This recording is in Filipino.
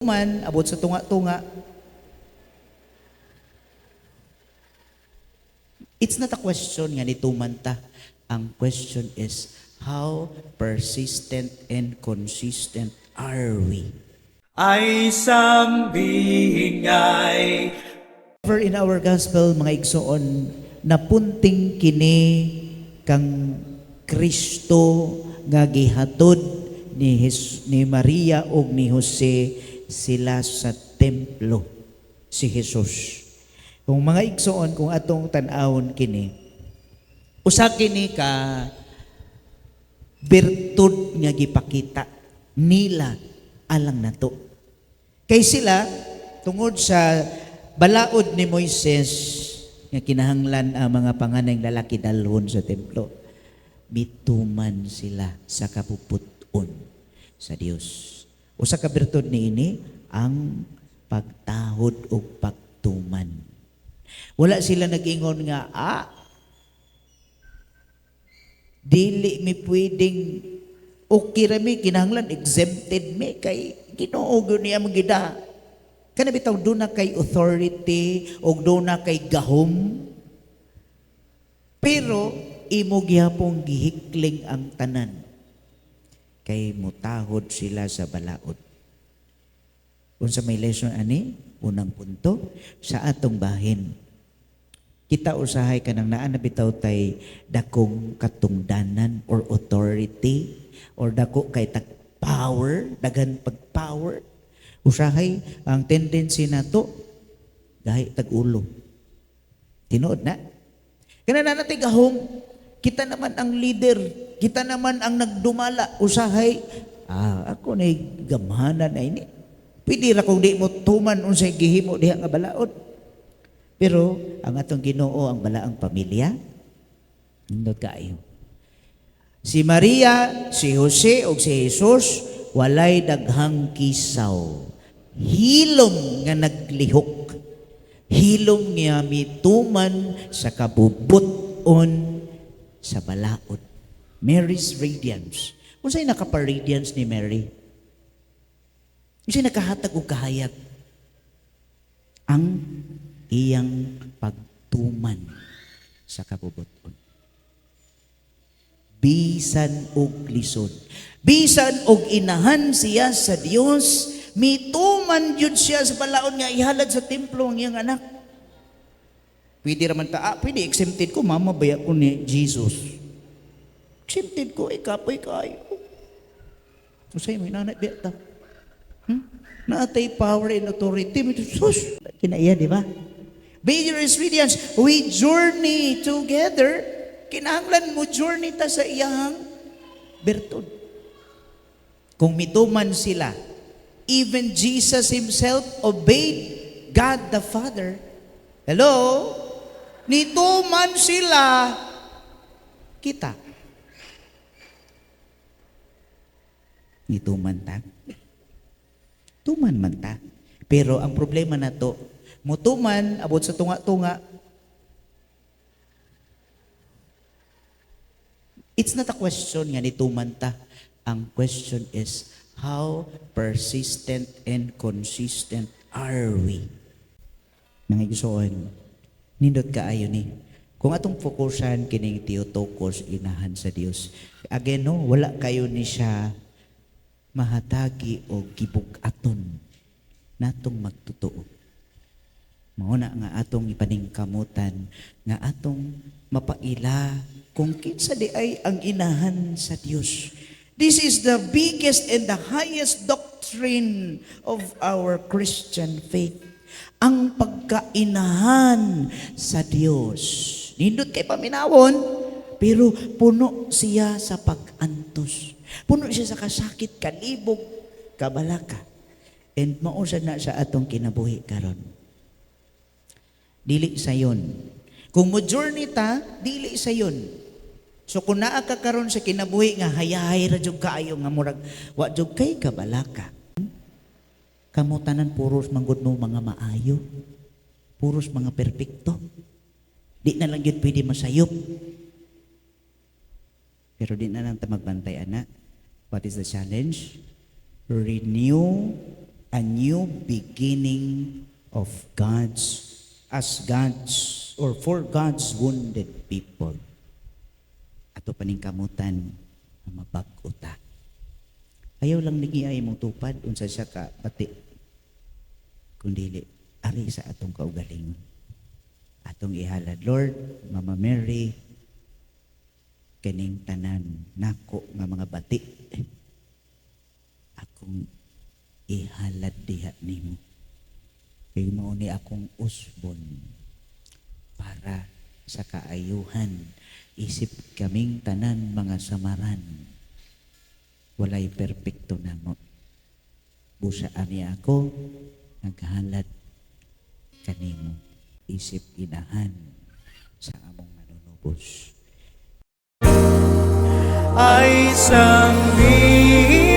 Man abot sa tunga-tunga, it's not a question nga nituman ta. Ang question is, how persistent and consistent are we? Ay sambingay. For in our gospel, mga igsoon, napunting kini kang Kristo nga gihatod ni Maria o ni Jose sila sa templo, si Jesus. Kung mga igsoon, kung atong tanawon kini, usa kini ka bertud nga gipakita nila alang nato. Kay sila tungod sa balaod ni Moises nga kinahanglan ang mga panganayng lalaki dalhon sa templo, bituman sila sa kapuputon sa Dios. Usa ka bertud niini ang pagtahod o pagtuman. Wala sila nag-ingon nga, dili mi pwedeng okay ra mi, kinahanglan exempted mi kay Ginoo gyud niya magida. Kana bitaw doon na kay authority o doon na kay gahom. Pero imo gyapon gihikling ang tanan kay mutahod sila sa balaod. Unsa may lesson ani? Unang punto, sa atong bahin, kita usahay kanang naa na bitaw tay dakong katungdanan or authority or dako kay tag power, dagan pag-power. Usahay ang tendency nato gahi tag ulo. Tinuod na. Kana na natin gahom, kita naman ang leader, kita naman ang nagdumala. Usahay, ako na gamhanan na ini. Pwede ra kung di mo tuman unsay gihimo diha nga balaod. Pero ang atong Ginoo ang balaang pamilya, nindot kaayo. Si Maria, si Jose o si Jesus, walay daghang kisaw. Hilom nga naglihok. Hilom nga mituman sa kabubuton sa balaod. Mary's radiance. Kung sa'yo nakapa-radiance ni Mary, kung sa'yo nakahatag o kahayag, ang iyang pagtuman sa kabubuton. Bisan og lisod. Bisan og inahan siya sa Dios, mituman yun siya sa balaod nga ihalad sa templo ang iyang anak. Pwede raman ta, pwede exempted ko, mama baya ko ni Jesus. Exempted ko, ikapoy kayo. Usay mo, inanay baya ta. Naatay power and authority. Sus, kinaiya, di ba? Beggars radiance, we journey together. Kinahanglan mo journey ta sa iyang bertud. Kung mituman sila, even Jesus himself obeyed God the Father. Hello? Nituman sila, kita. Nituman ta. Tuman man ta. Pero ang problema na to, mutuman, abot sa tunga-tunga, it's not a question nga nituman ta. Ang question is, how persistent and consistent are we? Mga igsoon, nindot kaayo ni. Kung atong fokusan kining Theotokos, inahan sa Dios. Again, no, wala kayo ni siya mahatagi o gibugaton natong magtotoo. Mauna nga atong ipaningkamutan, nga atong mapaila kung kinsa di ay ang inahan sa Dios. This is the biggest and the highest doctrine of our Christian faith. Ang pagkainahan sa Dios. Nindot kay paminawon, pero puno siya sa pag-antos. Puno siya sa kasakit, kalibog, kabalaka. And mausad na sa atong kinabuhi karon. Dili sa yon. Kung mo journey ta, dili sa yon. So kung naa ka karon sa kinabuhi nga hayahay ra jud kaayo nga murag wa jud kay kabalaka. Kamo tanan puros manggod no mga maayo. Puros mga perpekto. Di na lang yun pwede masayop. Pero di na lang ta magbantay ana. What is the challenge? Renew a new beginning of God's or for God's wounded people. Ato paningkamutan ang mabag-o ta. Ayaw lang nigiay mong tupad unsa siya ka bati. Kundili ari sa atong kaugalingon. Atong ihalad, Lord, Mama Mary, kining tanan nako nga mga bati. Akong ihalad diha nimo. Kay mao ni akong usbon para sa kaayuhan. Isip kaming tanan mga samaran. Walay perpekto namo. Busa ani ako naghalad kanimo. Isip inahan sa among manunubos. Ay sanglibutan